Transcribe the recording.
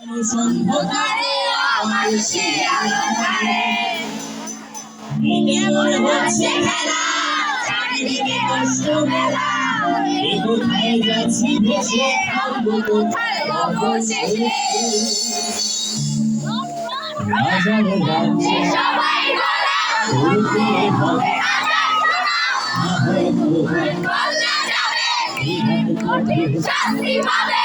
সন্ধ্যকারে মানুষে আলোকারে কেমন হচ্ছে খেলা চারিদিকে কষ্ট মেলা কোথায় যাচ্ছি দেশে থামবো কোথায় অবশেষে রাজার রাজ্যে সবাই গলা উঠতে হবে রাজার সোনা কল্লা যাবে কঠিন শাস্তি পাবে